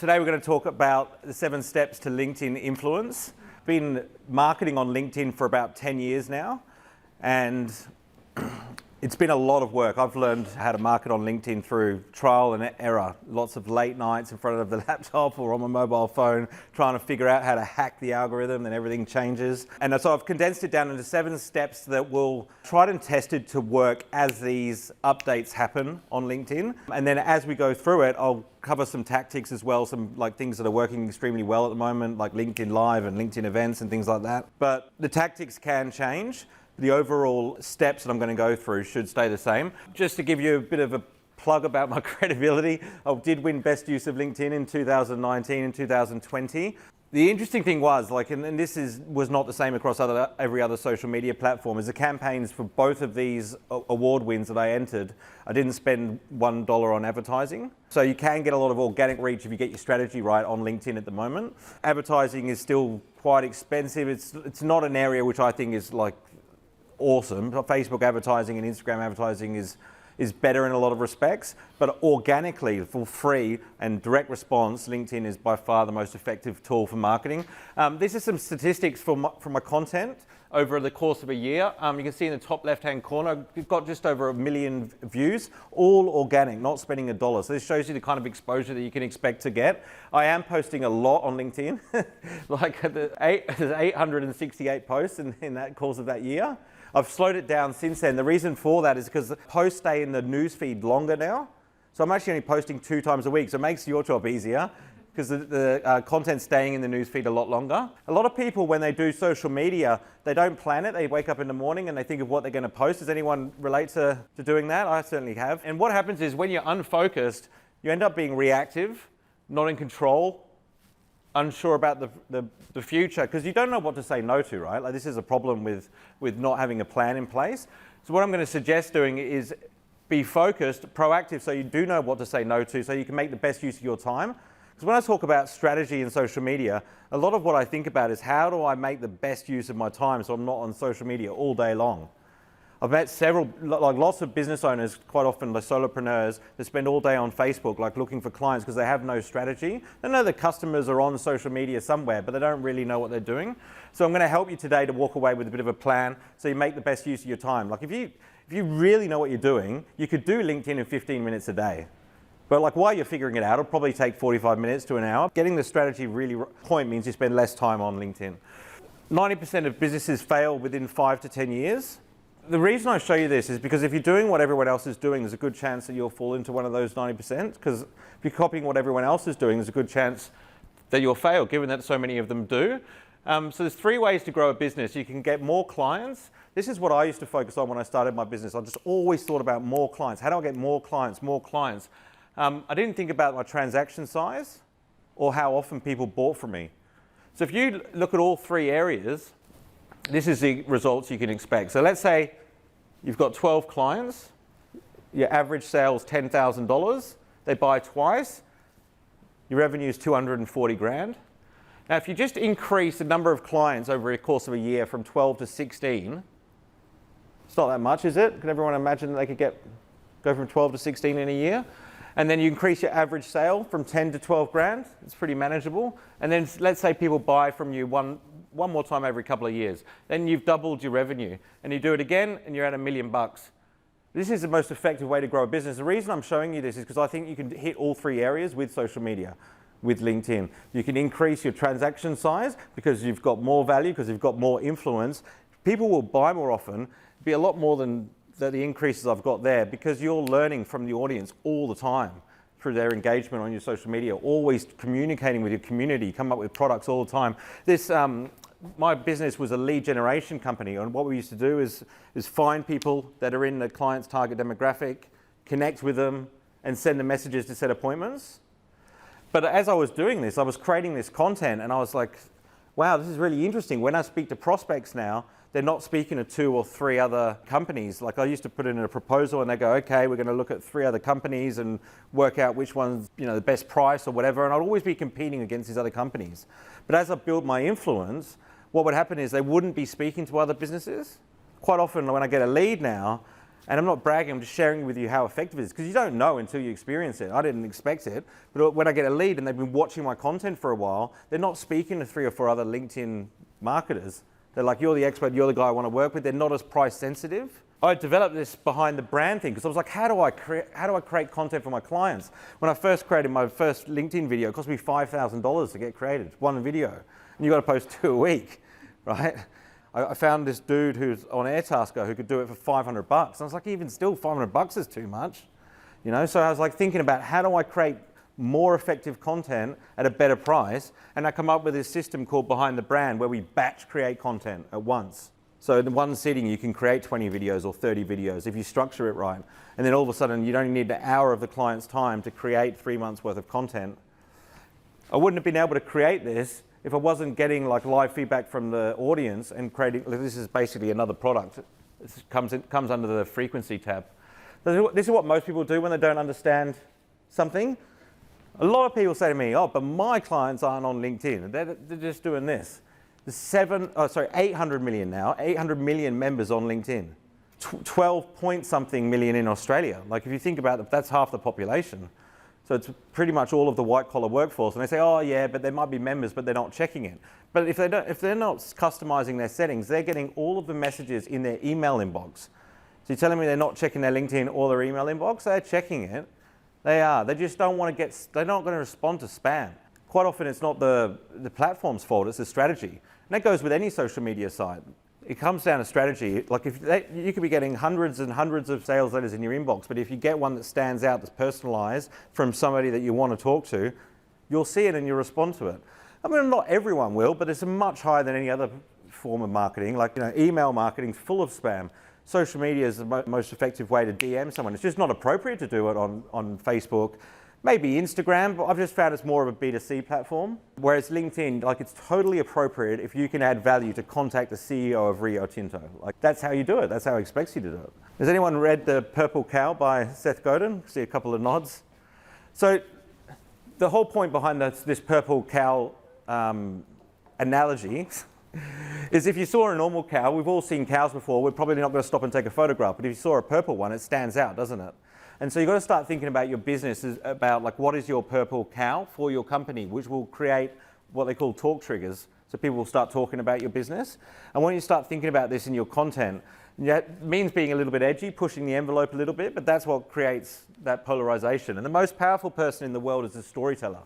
Today we're going to talk about the 7 steps to LinkedIn influence. Been marketing on LinkedIn for about 10 years now, and it's been a lot of work. I've learned how to market on LinkedIn through trial and error. Lots of late nights in front of the laptop or on my mobile phone trying to figure out how to hack the algorithm, and everything changes. And so I've condensed it down into 7 steps that will tried and tested to work as these updates happen on LinkedIn. And then as we go through it, I'll cover some tactics as well, some things that are working extremely well at the moment, like LinkedIn Live and LinkedIn events and things like that. But the tactics can change. The overall steps that I'm going to go through should stay the same. Just to give you a bit of a plug about my credibility, I did win Best Use of LinkedIn in 2019 and 2020. The interesting thing was, and this was not the same across every other social media platform, is the campaigns for both of these award wins that I entered, I didn't spend $1 on advertising. So you can get a lot of organic reach if you get your strategy right on LinkedIn at the moment. Advertising is still quite expensive. It's not an area which I think is awesome. Facebook advertising and Instagram advertising is better in a lot of respects, but organically, for free and direct response, LinkedIn is by far the most effective tool for marketing. These are some statistics from my content over the course of a year. You can see in the top left-hand corner, we've got just over 1 million views, all organic, not spending $1. So this shows you the kind of exposure that you can expect to get. I am posting a lot on LinkedIn, there's 868 posts in that course of that year. I've slowed it down since then. The reason for that is because the posts stay in the newsfeed longer now. So I'm actually only posting 2 times a week, so it makes your job easier because the content's staying in the newsfeed a lot longer. A lot of people, when they do social media, they don't plan it. They wake up in the morning and they think of what they're going to post. Does anyone relate to doing that? I certainly have. And what happens is when you're unfocused, you end up being reactive, not in control, unsure about the future, because you don't know what to say no to, right? This is a problem with not having a plan in place. So what I'm going to suggest doing is be focused, proactive, so you do know what to say no to, so you can make the best use of your time. Because when I talk about strategy in social media, a lot of what I think about is how do I make the best use of my time so I'm not on social media all day long. I've met lots of business owners, quite often the solopreneurs, that spend all day on Facebook, looking for clients because they have no strategy. They know the customers are on social media somewhere, but they don't really know what they're doing. So I'm going to help you today to walk away with a bit of a plan so you make the best use of your time. If you really know what you're doing, you could do LinkedIn in 15 minutes a day. But while you're figuring it out, it'll probably take 45 minutes to an hour. Getting the strategy really point means you spend less time on LinkedIn. 90% of businesses fail within 5 to 10 years. The reason I show you this is because if you're doing what everyone else is doing, there's a good chance that you'll fall into one of those 90%, because if you're copying what everyone else is doing, there's a good chance that you'll fail, given that so many of them do. So there's 3 ways to grow a business. You can get more clients. This is what I used to focus on when I started my business. I just always thought about more clients. How do I get more clients, more clients? I didn't think about my transaction size or how often people bought from me. So if you look at all 3 areas, this is the results you can expect. So let's say you've got 12 clients, your average sale is $10,000, they buy twice, your revenue is 240 grand. Now, if you just increase the number of clients over the course of a year from 12 to 16, it's not that much, is it? Can everyone imagine that they could go from 12 to 16 in a year? And then you increase your average sale from 10 to 12 grand, it's pretty manageable. And then let's say people buy from you one more time every couple of years. Then you've doubled your revenue. And you do it again and you're at $1 million. This is the most effective way to grow a business. The reason I'm showing you this is because I think you can hit all 3 areas with social media, with LinkedIn. You can increase your transaction size because you've got more value, because you've got more influence. People will buy more often, be a lot more than the increases I've got there, because you're learning from the audience all the time through their engagement on your social media, always communicating with your community, come up with products all the time. My business was a lead generation company, and what we used to do is find people that are in the client's target demographic, connect with them, and send them messages to set appointments. But as I was doing this, I was creating this content, and I was like, wow, this is really interesting. When I speak to prospects now, they're not speaking to 2 or 3 other companies. I used to put in a proposal and they go, okay, we're going to look at 3 other companies and work out which one's the best price or whatever. And I'd always be competing against these other companies. But as I built my influence, what would happen is they wouldn't be speaking to other businesses. Quite often when I get a lead now, And I'm not bragging, I'm just sharing with you how effective it is, because you don't know until you experience it. I didn't expect it, but when I get a lead and they've been watching my content for a while, they're not speaking to 3 or 4 other LinkedIn marketers. They're like, you're the expert, you're the guy I want to work with. They're not as price sensitive. I developed this behind the brand thing because I was like, how do I create content for my clients? When I first created my first LinkedIn video, it cost me $5,000 to get created, one video. And you've got to post 2 a week, right? I found this dude who's on Airtasker who could do it for $500. And I was like, even still, $500 is too much. You know, so I was like thinking about how do I create more effective content at a better price? And I come up with this system called Behind the Brand where we batch create content at once. So in one sitting, you can create 20 videos or 30 videos if you structure it right. And then all of a sudden, you don't need an hour of the client's time to create 3 months worth of content. I wouldn't have been able to create this if I wasn't getting like live feedback from the audience and creating. This is basically another product. It comes under the frequency tab. This is what most people do when they don't understand something. A lot of people say to me, oh, but my clients aren't on LinkedIn. They're just doing this. There's 800 million now, 800 million members on LinkedIn. 12 point something million in Australia. Like if you think about it, that's half the population. So it's pretty much all of the white collar workforce. And they say, oh yeah, but there might be members, but they're not checking it. But if they're not customizing their settings, they're getting all of the messages in their email inbox. So you're telling me they're not checking their LinkedIn or their email inbox? They're checking it. They are. They just don't want to they're not going to respond to spam. Quite often it's not the platform's fault, it's the strategy. And that goes with any social media site. It comes down to strategy. Like you could be getting hundreds and hundreds of sales letters in your inbox, but if you get one that stands out, that's personalized from somebody that you want to talk to, you'll see it and you'll respond to it. I mean, not everyone will, but it's much higher than any other form of marketing. Like, you know, email marketing is full of spam. Social media is the most effective way to DM someone. It's just not appropriate to do it on Facebook. Maybe Instagram, but I've just found it's more of a B2C platform. Whereas LinkedIn, like it's totally appropriate if you can add value to contact the CEO of Rio Tinto. Like that's how you do it. That's how he expects you to do it. Has anyone read The Purple Cow by Seth Godin? See a couple of nods. So the whole point behind this purple cow analogy is if you saw a normal cow, we've all seen cows before, we're probably not going to stop and take a photograph, but if you saw a purple one, it stands out, doesn't it? And so you've got to start thinking about your business about like what is your purple cow for your company, which will create what they call talk triggers. So people will start talking about your business. And when you start thinking about this in your content, it means being a little bit edgy, pushing the envelope a little bit, but that's what creates that polarization. And the most powerful person in the world is a storyteller.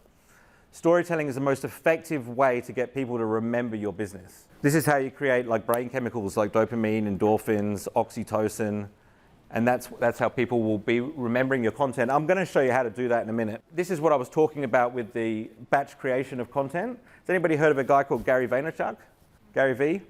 Storytelling is the most effective way to get people to remember your business. This is how you create like brain chemicals like dopamine, endorphins, oxytocin, and that's how people will be remembering your content. I'm going to show you how to do that in a minute. This is what I was talking about with the batch creation of content. Has anybody heard of a guy called Gary Vaynerchuk? Gary V?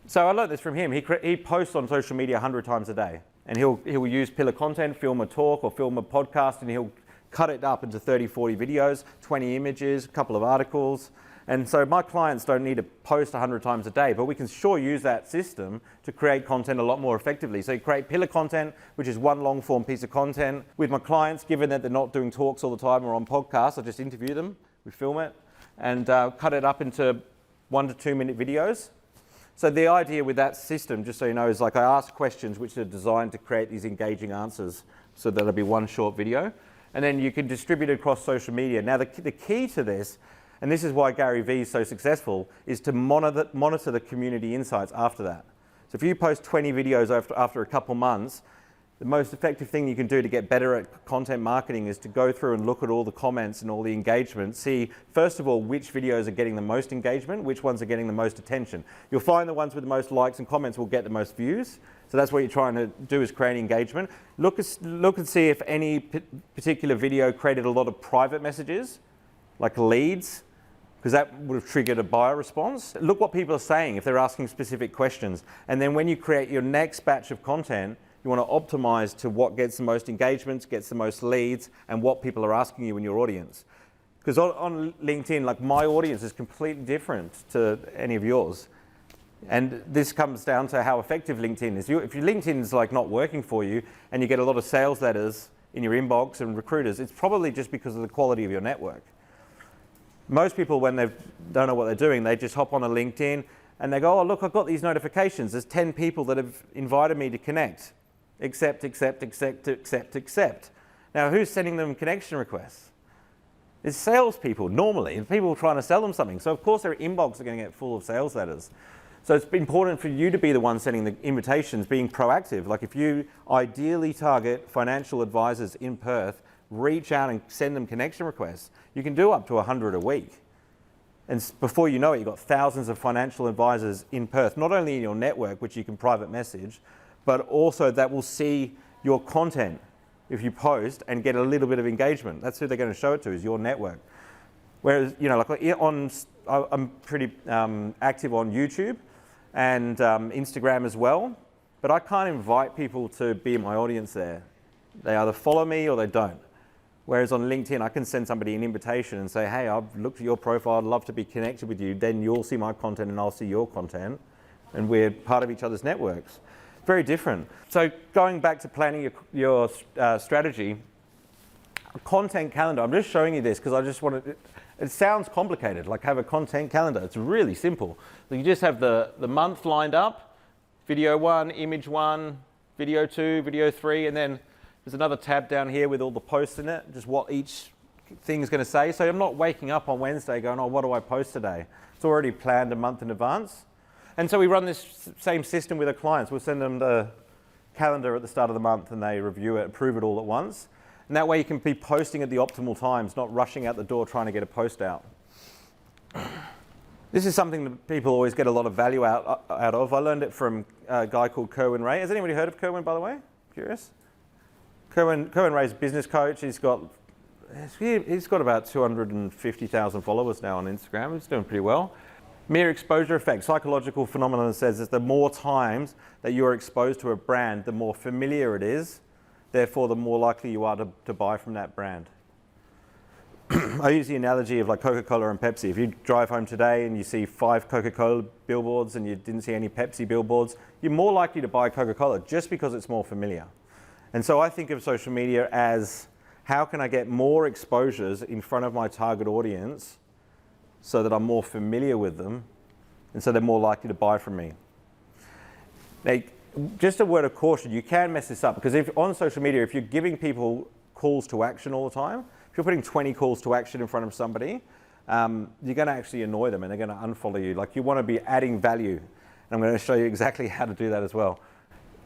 So I learned this from him. He posts on social media 100 times a day. And he'll use pillar content, film a talk or film a podcast, and he'll cut it up into 30, 40 videos, 20 images, a couple of articles. And so my clients don't need to post 100 times a day, but we can sure use that system to create content a lot more effectively. So you create pillar content, which is one long form piece of content. With my clients, given that they're not doing talks all the time or on podcasts, I just interview them, we film it, and cut it up into 1 to 2 minute videos. So the idea with that system, just so you know, is like I ask questions which are designed to create these engaging answers. So that'll be one short video. And then you can distribute it across social media. Now the key to this, and this is why Gary Vee is so successful, is to monitor the community insights after that. So if you post 20 videos after a couple months, the most effective thing you can do to get better at content marketing is to go through and look at all the comments and all the engagement. See, first of all, which videos are getting the most engagement, which ones are getting the most attention. You'll find the ones with the most likes and comments will get the most views. So that's what you're trying to do, is create engagement. Look and see if any particular video created a lot of private messages, like leads, because that would have triggered a buyer response. Look what people are saying if they're asking specific questions. And then when you create your next batch of content, you want to optimize to what gets the most engagements, gets the most leads, and what people are asking you in your audience. Because on LinkedIn, like my audience is completely different to any of yours. And this comes down to how effective LinkedIn is. If your LinkedIn is like not working for you and you get a lot of sales letters in your inbox and recruiters, it's probably just because of the quality of your network. Most people, when they don't know what they're doing, they just hop on a LinkedIn and they go, oh, look, I've got these notifications. There's 10 people that have invited me to connect. accept, accept, accept, accept, accept. Now, who's sending them connection requests? It's salespeople, normally, people trying to sell them something. So of course their inbox are going to get full of sales letters. So it's important for you to be the one sending the invitations, being proactive. Like if you ideally target financial advisors in Perth, reach out and send them connection requests. You can do up to 100 a week. And before you know it, you've got thousands of financial advisors in Perth, not only in your network, which you can private message, but also that will see your content if you post and get a little bit of engagement. That's who they're going to show it to, is your network. Whereas, you know, like I'm pretty active on YouTube and Instagram as well, but I can't invite people to be in my audience there. They either follow me or they don't. Whereas on LinkedIn, I can send somebody an invitation and say, hey, I've looked at your profile, I'd love to be connected with you. Then you'll see my content and I'll see your content, and we're part of each other's networks. Very different. So going back to planning your strategy, a content calendar, I'm just showing you this because I just want to, it sounds complicated, like have a content calendar. It's really simple. So you just have the month lined up, video 1, image 1, video 2, video 3, and then there's another tab down here with all the posts in it, just what each thing is going to say. So I'm not waking up on Wednesday going, oh, what do I post today? It's already planned a month in advance. And so we run this same system with our clients. We'll send them the calendar at the start of the month and they review it, approve it all at once. And that way you can be posting at the optimal times, not rushing out the door trying to get a post out. This is something that people always get a lot of value out of. I learned it from a guy called Kerwin Rae. Has anybody heard of Kerwin, by the way? Curious? Kerwin Rae's a business coach. He's got about 250,000 followers now on Instagram. He's doing pretty well. Mere exposure effect, psychological phenomenon, says that the more times that you're exposed to a brand, the more familiar it is, therefore the more likely you are to buy from that brand. I use the analogy of like Coca-Cola and Pepsi. If you drive home today and you see 5 Coca-Cola billboards and you didn't see any Pepsi billboards, you're more likely to buy Coca-Cola just because it's more familiar. And so I think of social media as, how can I get more exposures in front of my target audience so that I'm more familiar with them, and so they're more likely to buy from me. Now, just a word of caution, you can mess this up, because if on social media, if you're giving people calls to action all the time, if you're putting 20 calls to action in front of somebody, you're going to actually annoy them and they're going to unfollow you. Like, you want to be adding value. And I'm going to show you exactly how to do that as well.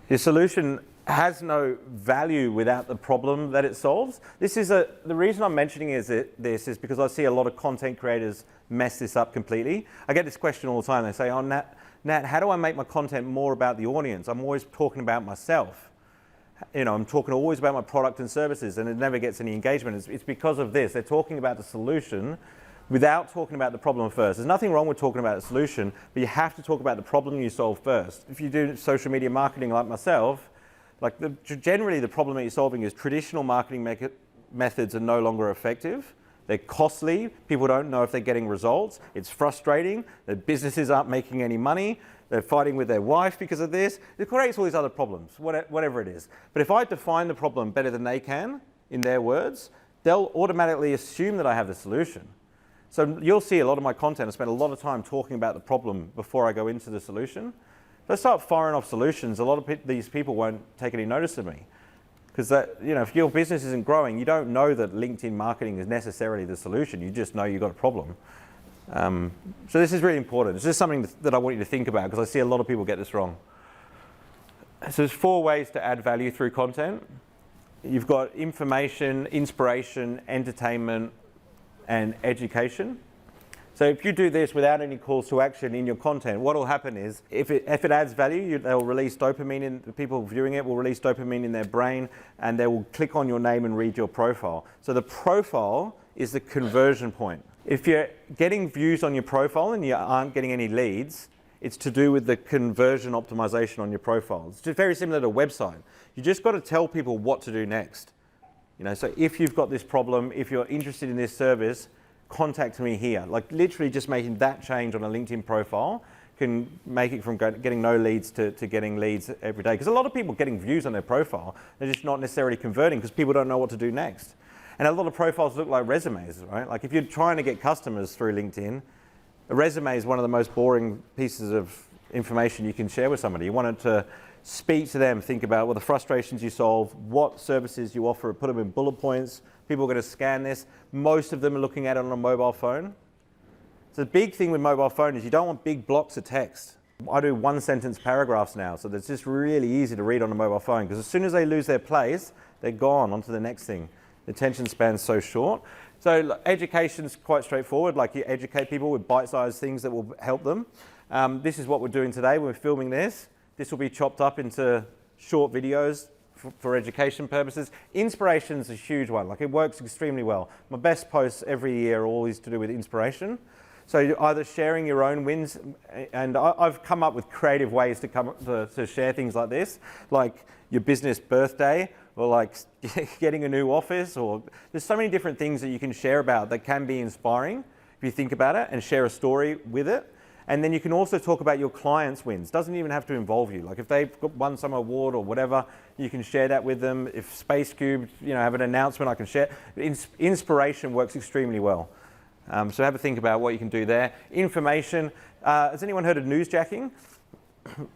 Your solution has no value without the problem that it solves. The reason I'm mentioning this is because I see a lot of content creators mess this up completely. I get this question all the time. They say, oh, Nat, how do I make my content more about the audience? I'm always talking about myself. You know, I'm talking always about my product and services, and it never gets any engagement. It's because of this. They're talking about the solution without talking about the problem first. There's nothing wrong with talking about the solution, but you have to talk about the problem you solve first. If you do social media marketing like myself, generally the problem that you're solving is traditional marketing methods are no longer effective. They're costly. People don't know if they're getting results. It's frustrating. Their businesses aren't making any money. They're fighting with their wife because of this. It creates all these other problems, whatever it is. But if I define the problem better than they can, in their words, they'll automatically assume that I have the solution. So you'll see a lot of my content, I spend a lot of time talking about the problem before I go into the solution. If I start firing off solutions, a lot of these people won't take any notice of me. Because if your business isn't growing, you don't know that LinkedIn marketing is necessarily the solution. You just know you've got a problem. So this is really important. It's just something that I want you to think about, because I see a lot of people get this wrong. So there's 4 ways to add value through content. You've got information, inspiration, entertainment, and education. So if you do this without any calls to action in your content, what will happen is, if it adds value, they'll release dopamine, the people viewing it will release dopamine in their brain, and they will click on your name and read your profile. So the profile is the conversion point. If you're getting views on your profile and you aren't getting any leads, it's to do with the conversion optimization on your profile. It's just very similar to a website. You just got to tell people what to do next. So if you've got this problem, if you're interested in this service, contact me here. Like, literally just making that change on a LinkedIn profile can make it from getting no leads to getting leads every day. Because a lot of people getting views on their profile, they're just not necessarily converting because people don't know what to do next. And a lot of profiles look like resumes, right? Like, if you're trying to get customers through LinkedIn, a resume is one of the most boring pieces of information you can share with somebody. You want it to speak to them, think about the frustrations you solve, what services you offer, put them in bullet points. People are going to scan this. Most of them are looking at it on a mobile phone. So the big thing with mobile phone is you don't want big blocks of text. I do one-sentence paragraphs now, so it's just really easy to read on a mobile phone, because as soon as they lose their place, they're gone on to the next thing. The attention span's so short. So education's quite straightforward, like you educate people with bite-sized things that will help them. This is what we're doing today. We're filming this. This will be chopped up into short videos for education purposes. Inspiration's a huge one. Like, it works extremely well. My best posts every year are always to do with inspiration. So you're either sharing your own wins, and I've come up with creative ways to share things like this, like your business birthday, or like getting a new office, or there's so many different things that you can share about that can be inspiring if you think about it and share a story with it. And then you can also talk about your clients' wins. Doesn't even have to involve you. Like if they've won some award or whatever, you can share that with them. If Space Cube, have an announcement, I can share. Inspiration works extremely well. So have a think about what you can do there. Information. Has anyone heard of newsjacking?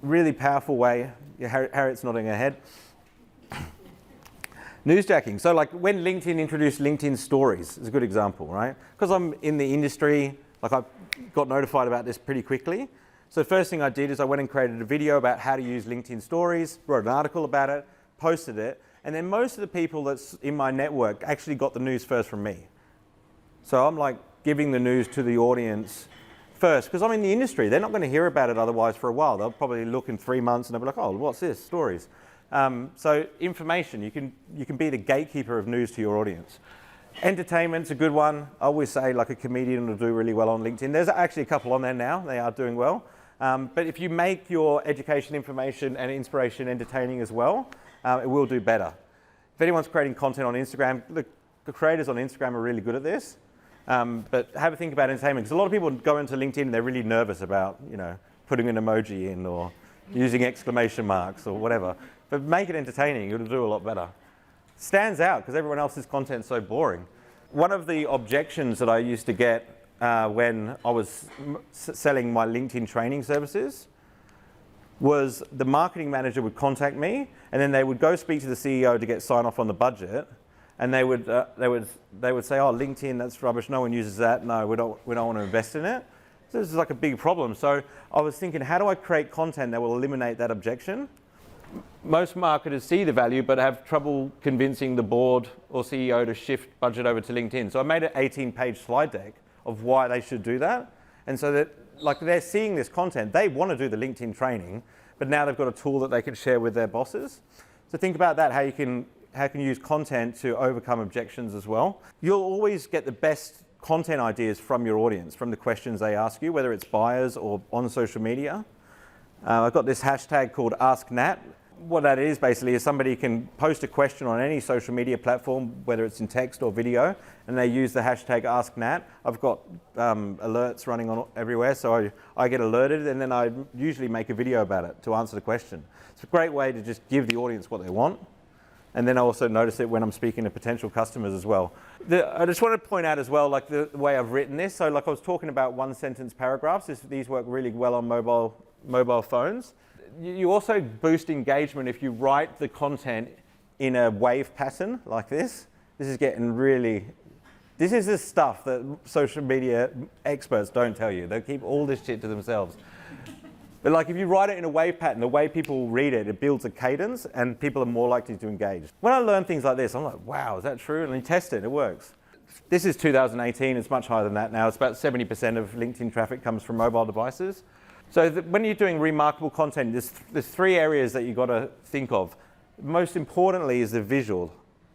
Really powerful way. Harriet's nodding her head. Newsjacking. So like when LinkedIn introduced LinkedIn Stories, is a good example, right? Because I'm in the industry, like I got notified about this pretty quickly. So the first thing I did is I went and created a video about how to use LinkedIn Stories, wrote an article about it, posted it, and then most of the people that's in my network actually got the news first from me. So I'm like giving the news to the audience first, because I'm in the industry. They're not going to hear about it otherwise for a while. They'll probably look in 3 months and they'll be like, oh, what's this? Stories. So information, you can be the gatekeeper of news to your audience. Entertainment's a good one. I always say like a comedian will do really well on LinkedIn. There's actually a couple on there now. They are doing well. But if you make your education, information, and inspiration entertaining as well, it will do better. If anyone's creating content on Instagram, the creators on Instagram are really good at this. But have a think about entertainment, because a lot of people go into LinkedIn and they're really nervous about, putting an emoji in or using exclamation marks or whatever. But make it entertaining, it'll do a lot better. Stands out because everyone else's content's so boring. One of the objections that I used to get when I was selling my LinkedIn training services was the marketing manager would contact me, and then they would go speak to the CEO to get sign off on the budget, and they would say, oh, LinkedIn, that's rubbish, no one uses that, no, we don't want to invest in it. So this is like a big problem. So I was thinking, how do I create content that will eliminate that objection? Most marketers see the value but have trouble convincing the board or CEO to shift budget over to LinkedIn. So I made an 18-page slide deck of why they should do that. And so that like they're seeing this content, they want to do the LinkedIn training, but now they've got a tool that they can share with their bosses. So think about that, how you can use content to overcome objections as well. You'll always get the best content ideas from your audience, from the questions they ask you, whether it's buyers or on social media. I've got this hashtag called AskNat. What that is basically is somebody can post a question on any social media platform, whether it's in text or video, and they use the hashtag AskNat. I've got alerts running on everywhere, so I get alerted, and then I usually make a video about it to answer the question. It's a great way to just give the audience what they want. And then I also notice it when I'm speaking to potential customers as well. I just want to point out as well, like the way I've written this. So like I was talking about one-sentence paragraphs. These work really well on mobile phones. You also boost engagement if you write the content in a wave pattern like this. This is the stuff that social media experts don't tell you. They keep all this shit to themselves. But like if you write it in a wave pattern, the way people read it, it builds a cadence and people are more likely to engage. When I learn things like this, I'm like, wow, is that true? And you test it, it works. This is 2018, it's much higher than that now. It's about 70% of LinkedIn traffic comes from mobile devices. So when you're doing remarkable content, there's 3 areas that you've got to think of. Most importantly is the visual.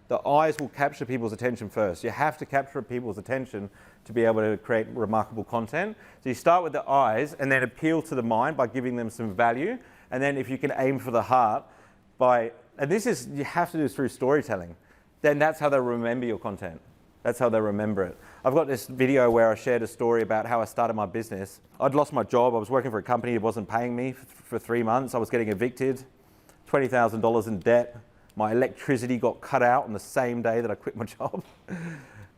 The eyes will capture people's attention first. You have to capture people's attention to be able to create remarkable content. So you start with the eyes and then appeal to the mind by giving them some value. And then if you can aim for the heart you have to do this through storytelling, then that's how they'll remember your content. That's how they remember it. I've got this video where I shared a story about how I started my business. I'd lost my job. I was working for a company that wasn't paying me for 3 months. I was getting evicted, $20,000 in debt. My electricity got cut out on the same day that I quit my job.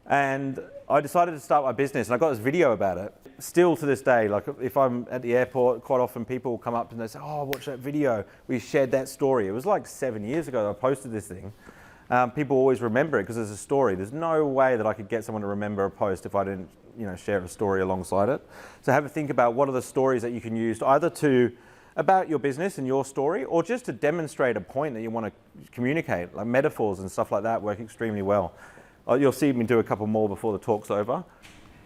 And I decided to start my business, and I got this video about it. Still to this day, like if I'm at the airport, quite often people will come up and they say, oh, watch that video. We shared that story. It was like 7 years ago that I posted this thing. People always remember it because it's a story. There's no way that I could get someone to remember a post if I didn't, share a story alongside it. So have a think about what are the stories that you can use either about your business and your story, or just to demonstrate a point that you want to communicate. Like metaphors and stuff like that work extremely well. You'll see me do a couple more before the talk's over.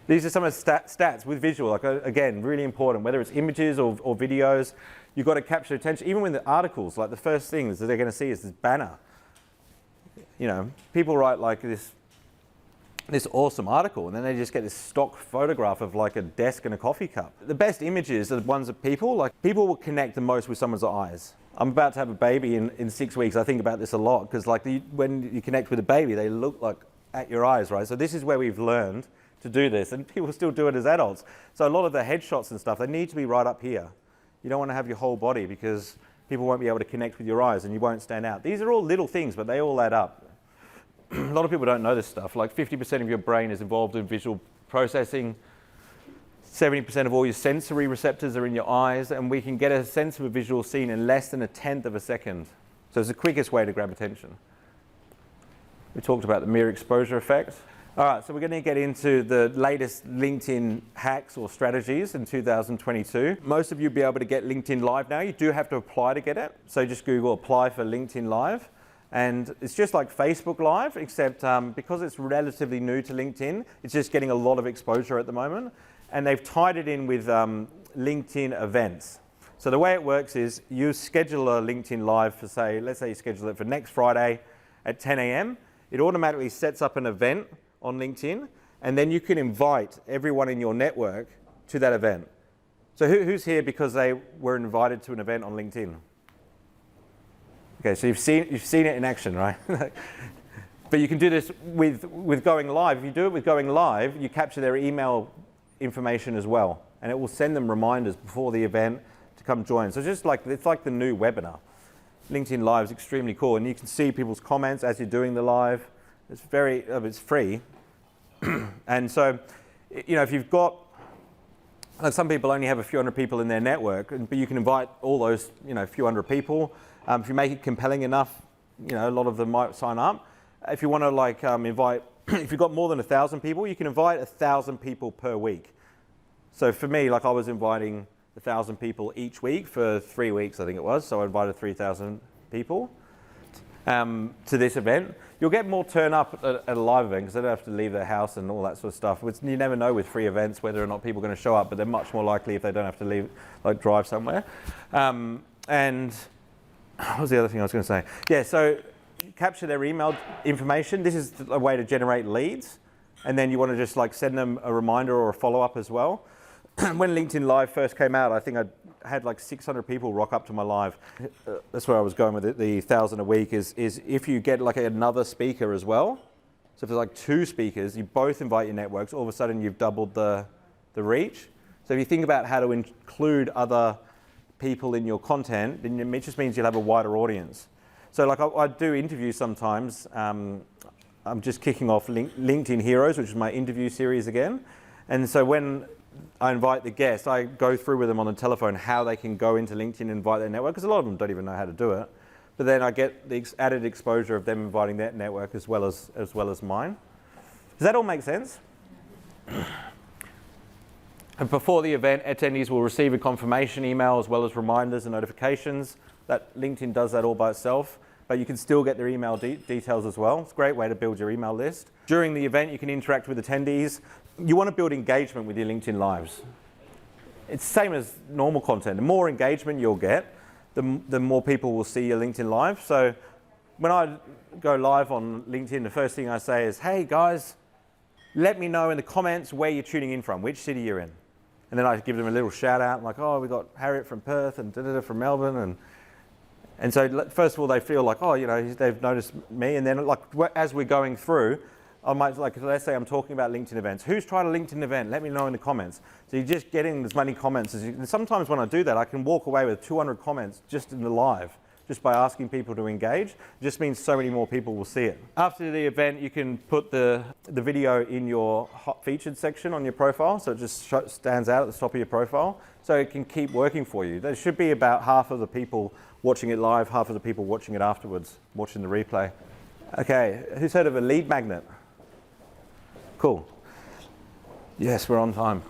These are some of the stats with visual, like again, really important, whether it's images or videos, you've got to capture attention. Even with the articles, like the first things that they're going to see is this banner. People write like this awesome article, and then they just get this stock photograph of like a desk and a coffee cup. The best images are the ones of people. Like people will connect the most with someone's eyes. I'm about to have a baby in 6 weeks. I think about this a lot because like when you connect with a baby, they look like at your eyes, right? So this is where we've learned to do this, and people still do it as adults. So a lot of the headshots and stuff, they need to be right up here. You don't want to have your whole body because people won't be able to connect with your eyes and you won't stand out. These are all little things, but they all add up. A lot of people don't know this stuff. Like 50% of your brain is involved in visual processing. 70% of all your sensory receptors are in your eyes, and we can get a sense of a visual scene in less than 1/10 of a second. So it's the quickest way to grab attention. We talked about the mere exposure effect. All right, so we're going to get into the latest LinkedIn hacks or strategies in 2022. Most of you will be able to get LinkedIn Live now. You do have to apply to get it. So just Google apply for LinkedIn Live. And it's just like Facebook Live, except because it's relatively new to LinkedIn, it's just getting a lot of exposure at the moment. And they've tied it in with LinkedIn events. So the way it works is you schedule a LinkedIn Live for let's say you schedule it for next Friday at 10 a.m. It automatically sets up an event on LinkedIn, and then you can invite everyone in your network to that event. So who's here because they were invited to an event on LinkedIn? Okay, so you've seen it in action, right? But you can do this with Going Live. If you do it with Going Live, you capture their email information as well, and it will send them reminders before the event to come join. So it's like the new webinar. LinkedIn Live is extremely cool, and you can see people's comments as you're doing the live. It's free, and so if you've got, like some people only have a few hundred people in their network, but you can invite all those few hundred people. If you make it compelling enough, a lot of them might sign up. If you want to invite, if you've got more than 1,000 people, you can invite 1,000 people per week. So for me, I was inviting 1,000 people each week for 3 weeks, I think it was. So I invited 3,000 people to this event. You'll get more turn up at a live event because they don't have to leave their house and all that sort of stuff. You never know with free events whether or not people are going to show up, but they're much more likely if they don't have to leave, drive somewhere. And what was the other thing I was going to say? Yeah, so you capture their email information. This is a way to generate leads. And then you want to just send them a reminder or a follow-up as well. When LinkedIn Live first came out, I think I had 600 people rock up to my live. That's where I was going with it. The 1,000 a week is if you get another speaker as well. So if there's 2 speakers, you both invite your networks, all of a sudden you've doubled the reach. So if you think about how to include other people in your content, then it just means you'll have a wider audience. So I do interviews sometimes. I'm just kicking off LinkedIn Heroes, which is my interview series again. And so when I invite the guests, I go through with them on the telephone how they can go into LinkedIn and invite their network, because a lot of them don't even know how to do it. But then I get the added exposure of them inviting their network as well as mine. Does that all make sense? And before the event, attendees will receive a confirmation email as well as reminders and notifications. That LinkedIn does that all by itself, but you can still get their email details as well. It's a great way to build your email list. During the event, you can interact with attendees. You want to build engagement with your LinkedIn Lives. It's the same as normal content. The more engagement you'll get, the more people will see your LinkedIn Live. So when I go live on LinkedIn, the first thing I say is, hey guys, let me know in the comments where you're tuning in from, which city you're in. And then I give them a little shout out, we got Harriet from Perth and from Melbourne. And so first of all, they feel they've noticed me. And then as we're going through, I might, let's say I'm talking about LinkedIn events. Who's tried a LinkedIn event? Let me know in the comments. So you're just getting as many comments as you can. Sometimes when I do that, I can walk away with 200 comments just in the live, just by asking people to engage. It just means so many more people will see it. After the event, you can put the video in your hot featured section on your profile, so it just stands out at the top of your profile, so it can keep working for you. There should be about half of the people watching it live, half of the people watching it afterwards, watching the replay. Okay, who's heard of a lead magnet? Cool. Yes, we're on time.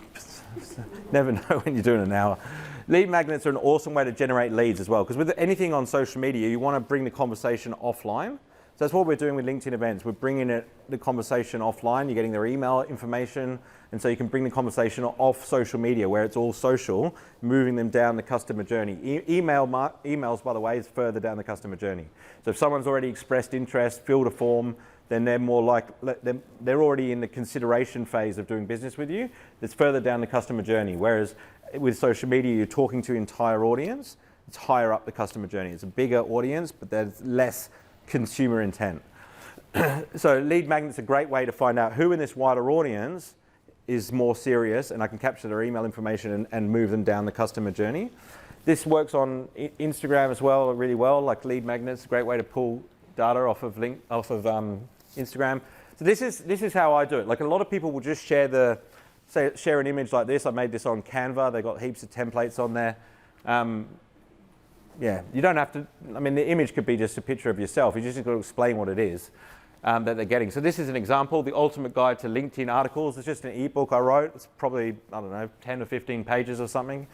Never know when you're doing an hour. Lead magnets are an awesome way to generate leads as well, because with anything on social media, you want to bring the conversation offline. So that's what we're doing with LinkedIn events. We're bringing the conversation offline. You're getting their email information, and so you can bring the conversation off social media where it's all social, moving them down the customer journey. Emails, by the way, is further down the customer journey. So if someone's already expressed interest, filled a form, then they're already in the consideration phase of doing business with you. It's further down the customer journey. Whereas with social media, you're talking to an entire audience. It's higher up the customer journey. It's a bigger audience, but there's less consumer intent. So lead magnets are a great way to find out who in this wider audience is more serious, and I can capture their email information and move them down the customer journey. This works on Instagram as well, really well, like lead magnets, a great way to pull data off of Instagram. So this is how I do it. Like a lot of people will just share an image like this. I made this on Canva. They got heaps of templates on there. Yeah, you don't have to, I mean, the image could be just a picture of yourself. You just got to explain what it is that they're getting. So this is an example, The Ultimate Guide to LinkedIn Articles. It's just an ebook I wrote. It's probably, I don't know, 10 or 15 pages or something.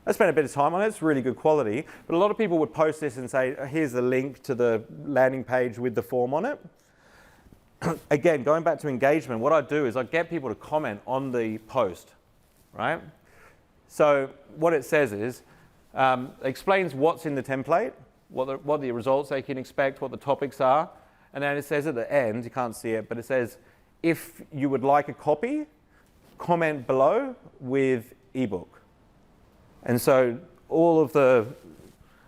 I spent a bit of time on it. It's really good quality. But a lot of people would post this and say, here's the link to the landing page with the form on it. Again, going back to engagement, what I do is I get people to comment on the post, right? So what it says is, it explains what's in the template, what the results they can expect, what the topics are, and then it says at the end, you can't see it, but it says, if you would like a copy, comment below with ebook. And so all of the,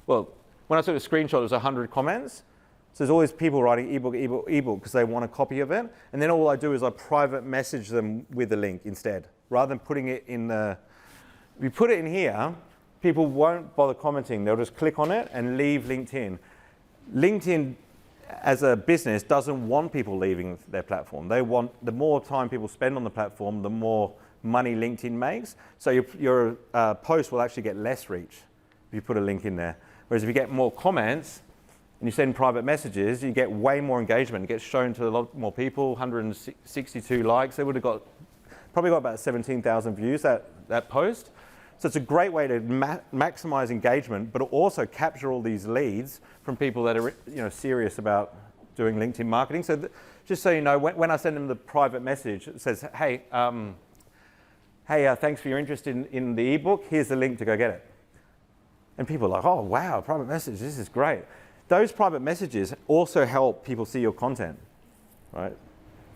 well, when I took a screenshot, there was 100 comments. So there's always people writing ebook because they want a copy of it. And then all I do is I private message them with the link instead, rather than putting it in the, if you put it in here, people won't bother commenting. They'll just click on it and leave LinkedIn. LinkedIn, as a business, doesn't want people leaving their platform. They want, the more time people spend on the platform, the more money LinkedIn makes. So your post will actually get less reach if you put a link in there. Whereas if you get more comments and you send private messages, you get way more engagement. It gets shown to a lot more people, 162 likes. They would have probably got about 17,000 views, that post. So it's a great way to maximize engagement, but also capture all these leads from people that are serious about doing LinkedIn marketing. So just so you know, when I send them the private message, it says, hey, thanks for your interest in the ebook. Here's the link to go get it. And people are like, oh, wow, private message, this is great. Those private messages also help people see your content, right?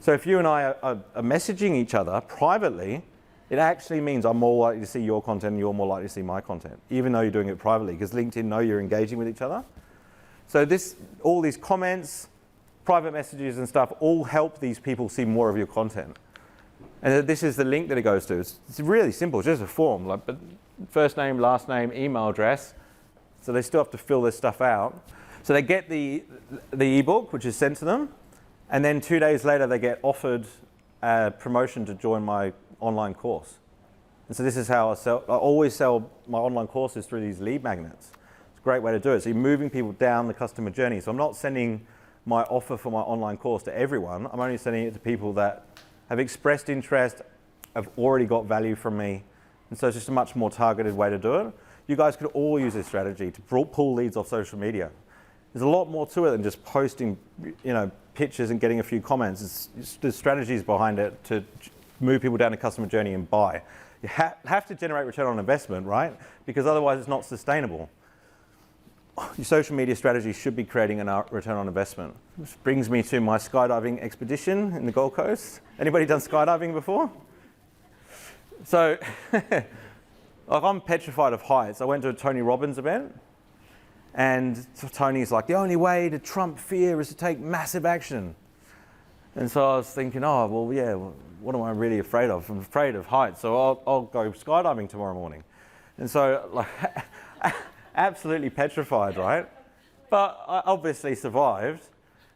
So if you and I are messaging each other privately, it actually means I'm more likely to see your content and you're more likely to see my content, even though you're doing it privately, because LinkedIn know you're engaging with each other. So all these comments, private messages and stuff all help these people see more of your content. And this is the link that it goes to. It's really simple, it's just a form, but first name, last name, email address. So they still have to fill this stuff out. So they get the ebook, which is sent to them, and then 2 days later they get offered a promotion to join my online course. And so this is how I always sell my online courses through these lead magnets. It's a great way to do it. So you're moving people down the customer journey. So I'm not sending my offer for my online course to everyone. I'm only sending it to people that have expressed interest, have already got value from me. And so it's just a much more targeted way to do it. You guys could all use this strategy to pull leads off social media. There's a lot more to it than just posting, pictures and getting a few comments. There's strategies behind it to move people down the customer journey and buy. You have to generate return on investment, right? Because otherwise it's not sustainable. Your social media strategy should be creating a return on investment. Which brings me to my skydiving expedition in the Gold Coast. Anybody done skydiving before? So, I'm petrified of heights. I went to a Tony Robbins event, and Tony's like, the only way to trump fear is to take massive action. And so I was thinking, what am I really afraid of? I'm afraid of heights, so I'll go skydiving tomorrow morning. And so, absolutely petrified, right? But I obviously survived.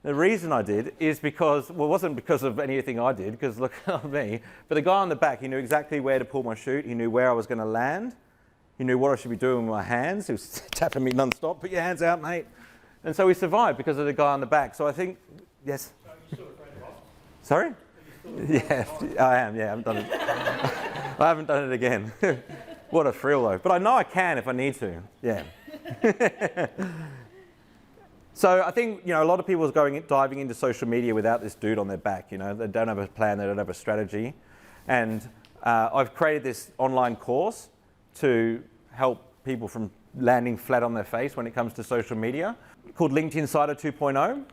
The reason I did is because, well, it wasn't because of anything I did, because look at me, but the guy on the back, he knew exactly where to pull my chute, he knew where I was going to land, he knew what I should be doing with my hands, he was tapping me non-stop, put your hands out, mate. And so we survived because of the guy on the back. So I think, yes? So you're still afraid of heights? Sorry? Yeah, I am, yeah, I haven't done it. I haven't done it again. What a thrill though. But I know I can if I need to, yeah. So I think, a lot of people are diving into social media without this dude on their back, They don't have a plan, they don't have a strategy. And I've created this online course to help people from landing flat on their face when it comes to social media, called LinkedIn Insider 2.0.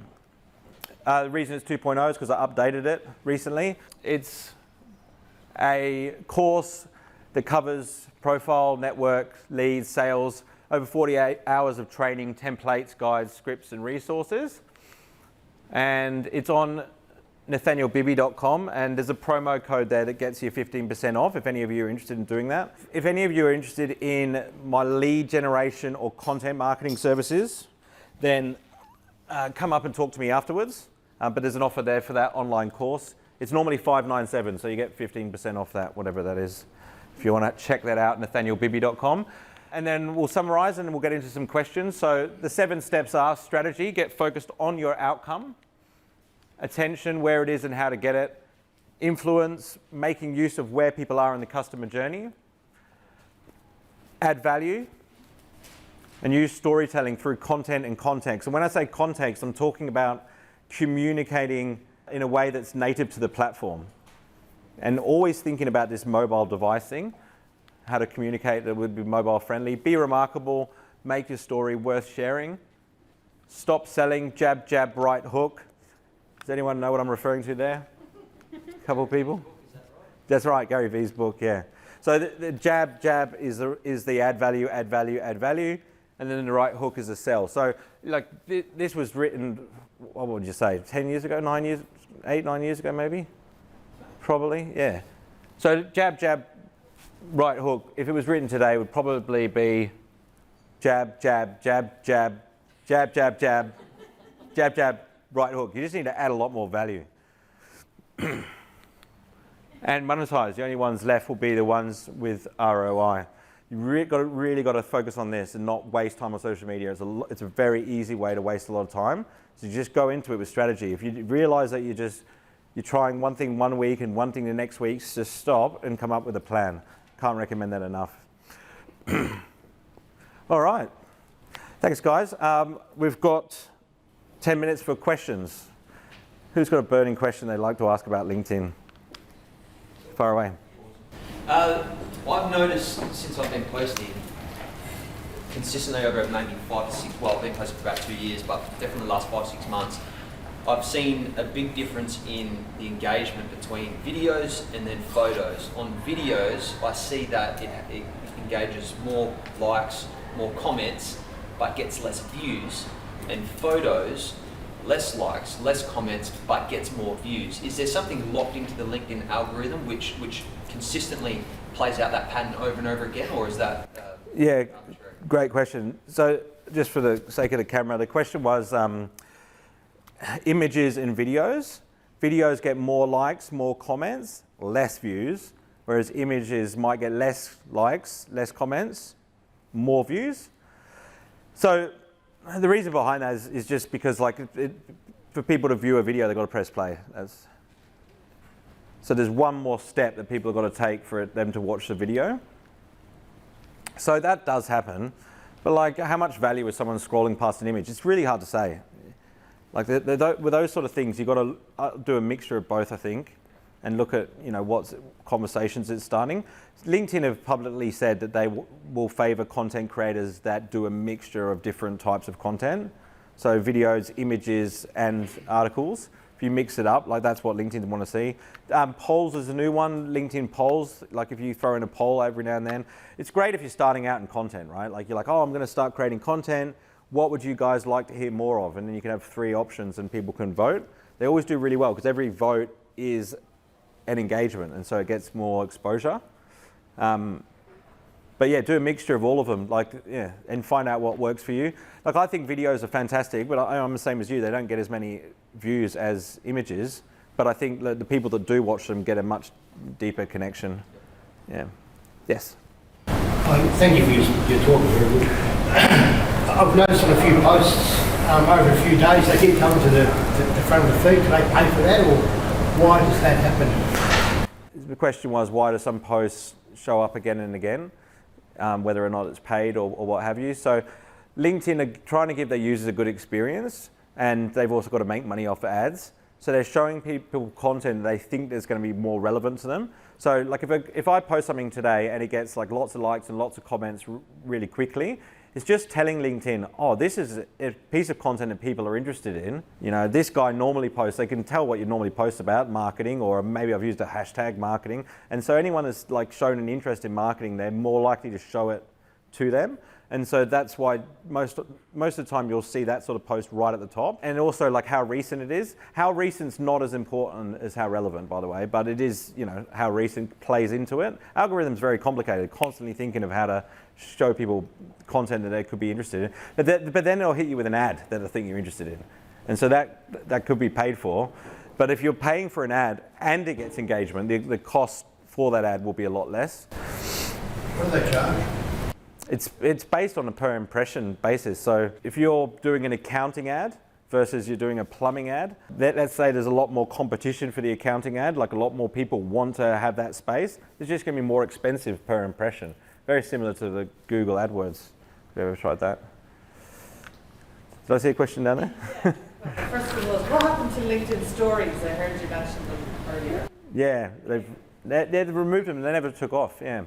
The reason it's 2.0 is because I updated it recently. It's a course that covers profile, network, leads, sales, over 48 hours of training, templates, guides, scripts, and resources. And it's on nathanielbibby.com, and there's a promo code there that gets you 15% off if any of you are interested in doing that. If any of you are interested in my lead generation or content marketing services, then come up and talk to me afterwards. But there's an offer there for that online course. It's normally $597, so you get 15% off that, whatever that is. If you want to check that out, nathanielbibby.com. And then we'll summarize and then we'll get into some questions. So the 7 steps are: strategy, get focused on your outcome; attention, where it is and how to get it; influence, making use of where people are in the customer journey; add value, and use storytelling through content and context. And when I say context, I'm talking about communicating in a way that's native to the platform. And always thinking about this mobile device thing, how to communicate that would be mobile friendly. Be remarkable, make your story worth sharing. Stop selling, jab, jab, right hook. Does anyone know what I'm referring to there? A couple of people? That's right, Gary Vee's book, yeah. So the jab, jab is the add value, add value, add value, and then the right hook is the sell. So like this was written, what would you say, 10 years ago, 9 years, 8, 9 years ago maybe? Probably, yeah. So jab, jab, right hook, if it was written today, would probably be jab, jab, jab, jab, jab, jab, jab, jab, jab, right hook. You just need to add a lot more value. And monetize. The only ones left will be the ones with ROI. You really got to focus on this and not waste time on social media. It's a very easy way to waste a lot of time. So you just go into it with strategy. If you realize that you're trying one thing one week and one thing the next week, just stop and come up with a plan. Can't recommend that enough. All right. Thanks, guys. We've got 10 minutes for questions. Who's got a burning question they'd like to ask about LinkedIn? Far away. I've noticed since I've been posting consistently over maybe 5 to 6, well, I've been posting for about 2 years, but definitely the last 5 to 6 months, I've seen a big difference in the engagement between videos and then photos. On videos, I see that it engages more likes, more comments, but gets less views. And photos, less likes, less comments, but gets more views. Is there something locked into the LinkedIn algorithm which consistently plays out that pattern over and over again, or is that? Yeah, great question. So just for the sake of the camera, the question was, images and videos. Videos get more likes, more comments, less views, whereas images might get less likes, less comments, more views. So the reason behind that is just because for people to view a video, they've got to press play. So there's one more step that people have got to take for them to watch the video. So that does happen, but how much value is someone scrolling past an image? It's really hard to say. With those sort of things, you've got to do a mixture of both, I think, and look at what conversations it's starting. LinkedIn have publicly said that they will favor content creators that do a mixture of different types of content. So videos, images, and articles. If you mix it up, that's what LinkedIn want to see. Polls is a new one, LinkedIn polls. If you throw in a poll every now and then, it's great if you're starting out in content, right? You're like, oh, I'm going to start creating content. What would you guys like to hear more of? And then you can have 3 options and people can vote. They always do really well because every vote is an engagement, and so it gets more exposure. But yeah, do a mixture of all of them, and find out what works for you. Like, I think videos are fantastic, but I'm the same as you. They don't get as many views as images, but I think the people that do watch them get a much deeper connection. Yeah. Yes. Thank you for your talk, very good. I've noticed on a few posts over a few days they keep coming to the front of the feed. Do they pay for that, or why does that happen? The question was, why do some posts show up again and again, whether or not it's paid or what have you. So LinkedIn are trying to give their users a good experience, and they've also got to make money off ads. So they're showing people content they think is going to be more relevant to them. So like if I post something today and it gets like lots of likes and lots of comments really quickly, it's just telling LinkedIn, oh, this is a piece of content that people are interested in. You know, this guy normally posts, they can tell what you normally post about, marketing, or maybe I've used a hashtag marketing. And so anyone that's like shown an interest in marketing, they're more likely to show it to them. And so that's why most of the time you'll see that sort of post right at the top. And also like how recent it is. How recent's not as important as how relevant, by the way, but it is, you know, how recent plays into it. Algorithm's very complicated, constantly thinking of how to show people content that they could be interested in. But then it'll hit you with an ad that they think you're interested in. And so that could be paid for. But if you're paying for an ad and it gets engagement, the cost for that ad will be a lot less. What do they charge? It's based on a per impression basis. So if you're doing an accounting ad versus you're doing a plumbing ad, let's say there's a lot more competition for the accounting ad, like a lot more people want to have that space, it's just going to be more expensive per impression. Very similar to the Google AdWords. Have you ever tried that? Did I see a question down there? Yeah. Well, first of all, what happened to LinkedIn Stories? I heard you mention them earlier. Yeah, they've removed them and they never took off. Yeah.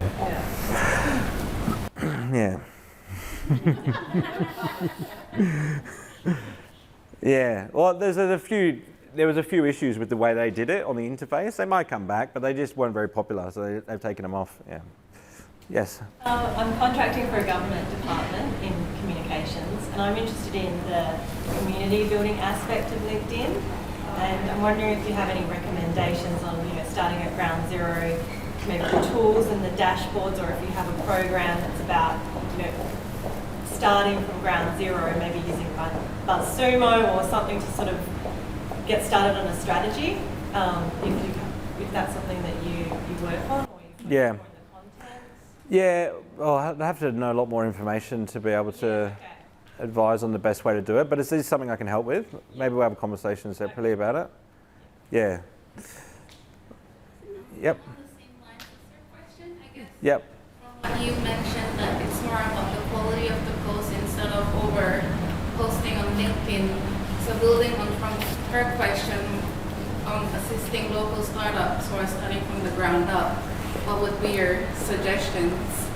Yeah. Yeah. Well, there was a few issues with the way they did it on the interface. They might come back, but they just weren't very popular, so they've taken them off. Yeah. Yes. I'm contracting for a government department in communications, and I'm interested in the community building aspect of LinkedIn. And I'm wondering if you have any recommendations on, starting at ground zero, maybe the tools and the dashboards, or if you have a program that's about, starting from ground zero, maybe using BuzzSumo or something to sort of get started on a strategy. If that's something that you work on, or you focus more on the content. Yeah, well, I have to know a lot more information to be able to advise on the best way to do it, but is this something I can help with? Maybe we'll have a conversation separately about it. Yeah. Yep. On the same lines as your question, I guess. Yep. From what you mentioned, that it's more about the quality of the post instead of over posting on LinkedIn. So building on from her question on assisting local startups who are starting from the ground up, what would be your suggestions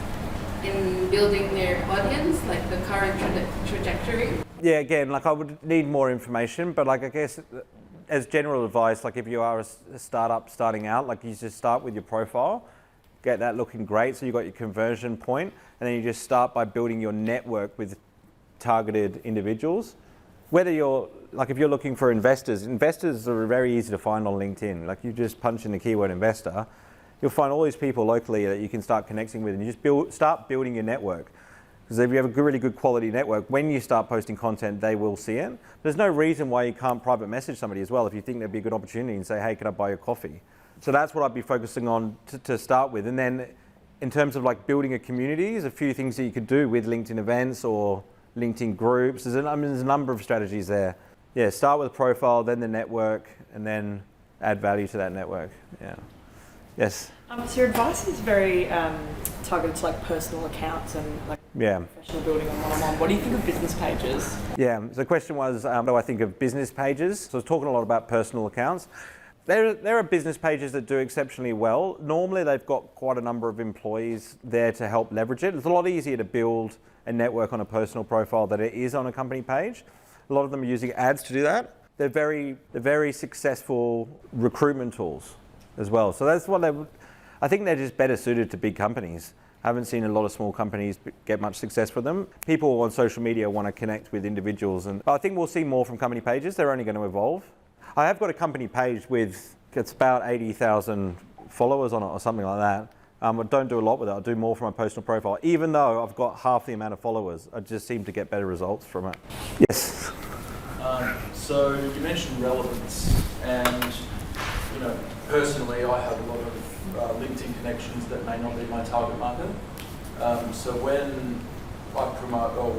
in building their audience, like the current trajectory? Yeah, again, I would need more information, but I guess as general advice, if you are a startup starting out, you just start with your profile, get that looking great, so you've got your conversion point, and then you just start by building your network with targeted individuals. Whether you're, if you're looking for investors are very easy to find on LinkedIn. You just punch in the keyword investor, you'll find all these people locally that you can start connecting with, and you just start building your network. Because if you have a really good quality network, when you start posting content, they will see it. There's no reason why you can't private message somebody as well if you think there'd be a good opportunity and say, hey, can I buy your coffee? So that's what I'd be focusing on to start with. And then in terms of building a community, there's a few things that you could do with LinkedIn events or LinkedIn groups. There's a number of strategies there. Yeah, start with a profile, then the network, and then add value to that network. Yeah. Yes? So your advice is very targeted to personal accounts and professional building on one-on-one. What do you think of business pages? Yeah, so the question was, what do I think of business pages? So I was talking a lot about personal accounts. There are business pages that do exceptionally well. Normally they've got quite a number of employees there to help leverage it. It's a lot easier to build a network on a personal profile than it is on a company page. A lot of them are using ads to do that. They're very successful recruitment tools as well. So that's what I think they're just better suited to big companies. I haven't seen a lot of small companies get much success with them. People on social media want to connect with individuals, and I think we'll see more from company pages. They're only going to evolve. I have got a company page it's about 80,000 followers on it or something like that. I don't do a lot with it. I do more for my personal profile. Even though I've got half the amount of followers, I just seem to get better results from it. Yes. So you mentioned relevance, and personally, I have a lot of LinkedIn connections that may not be my target market. So when I promote or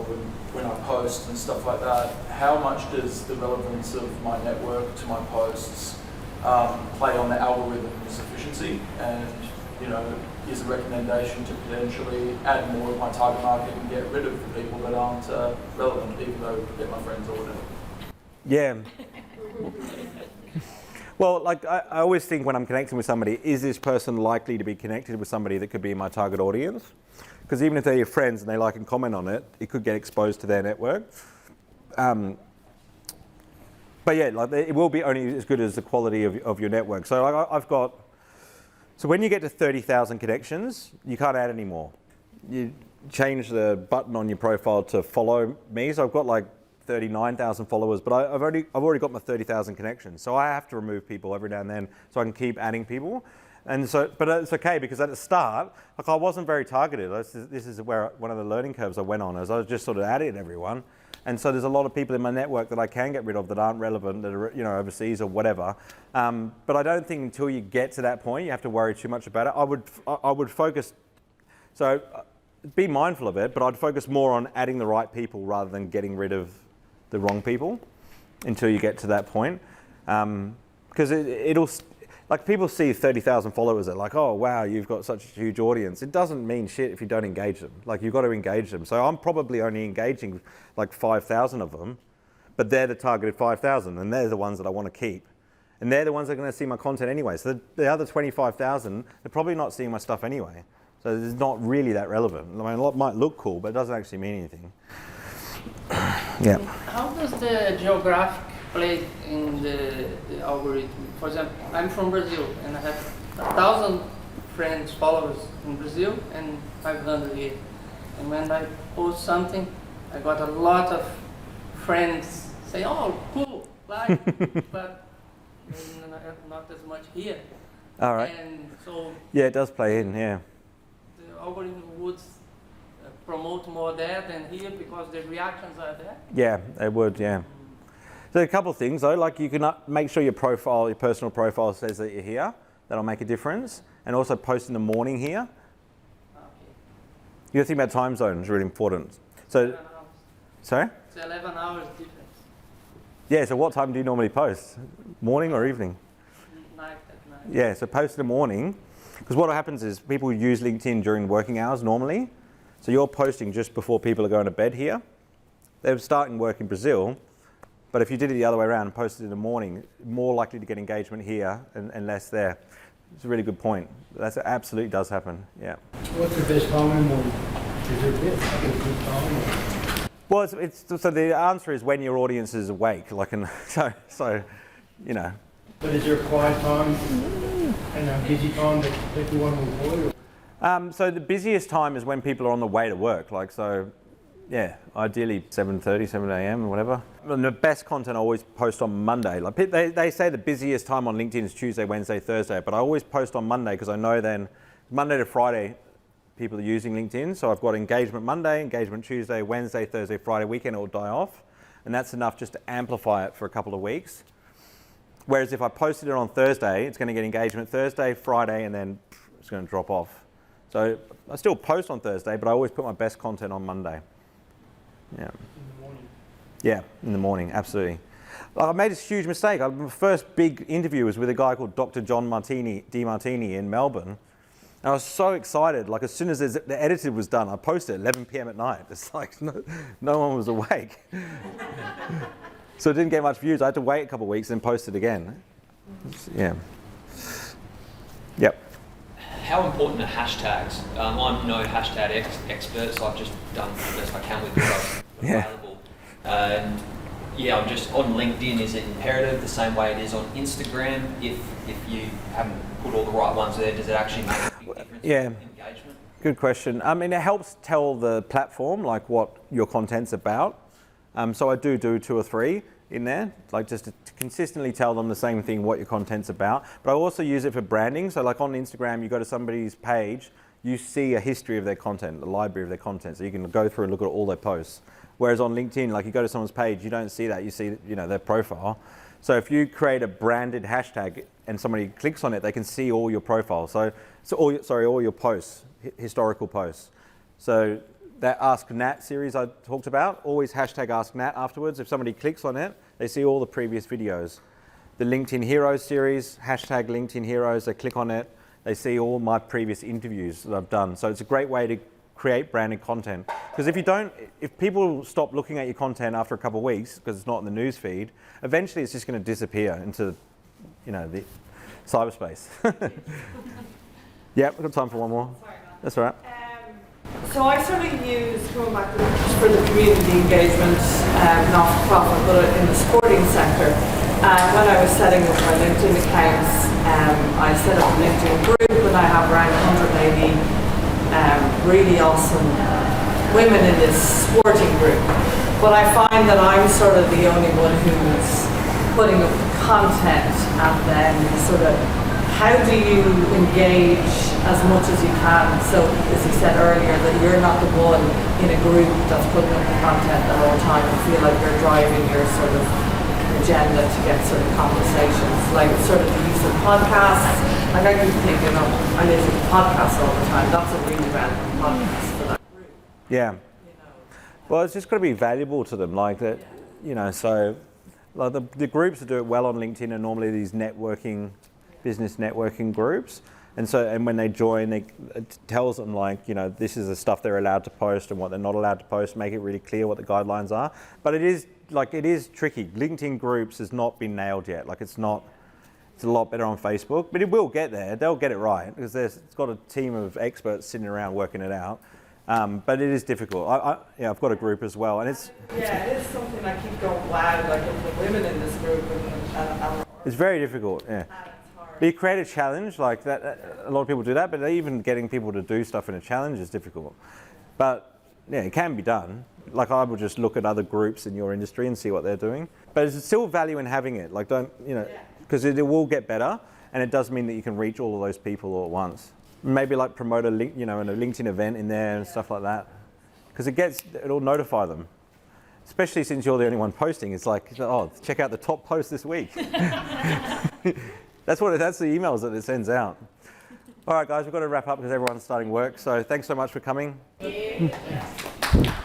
when I post and stuff like that, how much does the relevance of my network to my posts play on the algorithm's efficiency? And is a recommendation to potentially add more of my target market and get rid of the people that aren't relevant, even though they're my friends or whatever? Yeah. Well, like I always think when I'm connecting with somebody, is this person likely to be connected with somebody that could be my target audience? Because even if they're your friends and they like and comment on it, it could get exposed to their network. But yeah, like it will be only as good as the quality of your network. So so when you get to 30,000 connections, you can't add any more. You change the button on your profile to follow me. So I've got like 39,000 followers, but I've already got my 30,000 connections. So I have to remove people every now and then so I can keep adding people. And so, but it's okay because at the start, like I wasn't very targeted. This is where one of the learning curves I went on, as I was just sort of adding everyone. And so there's a lot of people in my network that I can get rid of that aren't relevant, that are overseas or whatever. But I don't think until you get to that point, you have to worry too much about it. I would focus. So be mindful of it, but I'd focus more on adding the right people rather than getting rid of the wrong people until you get to that point. Because it'll, like people see 30,000 followers, they're like, oh wow, you've got such a huge audience. It doesn't mean shit if you don't engage them. Like you've got to engage them. So I'm probably only engaging like 5,000 of them, but they're the targeted 5,000 and they're the ones that I want to keep. And they're the ones that are going to see my content anyway. So the other 25,000, they're probably not seeing my stuff anyway. So it's not really that relevant. I mean, a lot might look cool, but it doesn't actually mean anything. Yeah. How does the geographic play in the algorithm? For example, I'm from Brazil and I have 1,000 friends, followers in Brazil and 500 here. And when I post something, I got a lot of friends say, oh, cool, like, but not as much here. All right. And so yeah, it does play in, yeah. The algorithm would promote more there than here because the reactions are there? Yeah, it would, yeah. So a couple of things though, like you can make sure your personal profile says that you're here. That'll make a difference. And also post in the morning here. Okay. You got to think about time zone is really important. So, 11 hours. sorry? It's 11 hours difference. Yeah, so what time do you normally post? Morning or evening? Night at night. Yeah, so post in the morning. Because what happens is people use LinkedIn during working hours normally. So you're posting just before people are going to bed here. They're starting work in Brazil, but if you did it the other way around and posted in the morning, more likely to get engagement here and less there. It's a really good point. That absolutely does happen, yeah. What's the best time in the morning? Is there a good time? Well, so the answer is when your audience is awake, so you know. But is there a quiet time and a busy time that people want to avoid? So the busiest time is when people are on the way to work, yeah, ideally 7:30, 7 a.m. or whatever. And the best content I always post on Monday. Like they say the busiest time on LinkedIn is Tuesday, Wednesday, Thursday, but I always post on Monday because I know then Monday to Friday people are using LinkedIn. So I've got engagement Monday, engagement Tuesday, Wednesday, Thursday, Friday, weekend it will die off. And that's enough just to amplify it for a couple of weeks. Whereas if I posted it on Thursday, it's going to get engagement Thursday, Friday, and then it's going to drop off. So I still post on Thursday, but I always put my best content on Monday. Yeah. In the morning. Yeah, in the morning, absolutely. I made this huge mistake. My first big interview was with a guy called Dr. John Demartini in Melbourne. And I was so excited. Like as soon as the edited was done, I posted at 11 p.m. at night. It's like no one was awake. So it didn't get much views. I had to wait a couple of weeks and post it again. Yeah. Yep. How important are hashtags? I'm no hashtag expert, so I've just done the best I can with what's available. And yeah, I'm just on LinkedIn. Is it imperative the same way it is on Instagram? If you haven't put all the right ones there, does it actually make a big difference in engagement? Good question. I mean, it helps tell the platform like what your content's about. So I do 2 or 3. in there, like just to consistently tell them the same thing, what your content's about. But I also use it for branding. So like on Instagram, you go to somebody's page, you see a history of their content, the library of their content. So you can go through and look at all their posts. Whereas on LinkedIn, like you go to someone's page, you don't see that. You see, their profile. So if you create a branded hashtag and somebody clicks on it, they can see all your profiles. So all your posts, historical posts. So that Ask Nat series I talked about, always hashtag Ask Nat afterwards. If somebody clicks on it, they see all the previous videos. The LinkedIn Heroes series, hashtag LinkedIn Heroes, they click on it, they see all my previous interviews that I've done. So it's a great way to create branded content. Because if people stop looking at your content after a couple of weeks, because it's not in the news feed, eventually it's just going to disappear into, the cyberspace. Yeah, we've got time for one more. That's all right. So I sort of use, coming back to for the community engagement, not-for-profit, but in the sporting sector. When I was setting up my LinkedIn accounts, I set up a LinkedIn group and I have around 180 really awesome women in this sporting group. But I find that I'm sort of the only one who's putting up the content, and then sort of how do you engage as much as you can? So as you said earlier, that you're not the one in a group that's putting up the content at all time and feel like you're driving your sort of agenda to get sort of conversations, like sort of the use of podcasts. Like I keep thinking, I listen to podcasts all the time. That's a really relevant podcast for that group. Yeah. Well, it's just got to be valuable to them, like that. So like the groups that do it well on LinkedIn are normally these business networking groups. And when they join, it tells them this is the stuff they're allowed to post and what they're not allowed to post, make it really clear what the guidelines are. But it is tricky. LinkedIn groups has not been nailed yet. It's a lot better on Facebook, but it will get there. They'll get it right because it's got a team of experts sitting around working it out. But it is difficult. I've got a group as well, and it is something I keep going, wow, like the women in this group, and it's very difficult. Yeah. But you create a challenge like that. A lot of people do that, but even getting people to do stuff in a challenge is difficult. But yeah, it can be done. Like I would just look at other groups in your industry and see what they're doing. But there's still value in having it. Because it will get better, and it does mean that you can reach all of those people all at once. Maybe promote a link, in a LinkedIn event in there and stuff like that, because it'll notify them. Especially since you're the only one posting, it's like, oh, check out the top post this week. That's the emails that it sends out. All right, guys, we've got to wrap up because everyone's starting work. So thanks so much for coming. Yeah.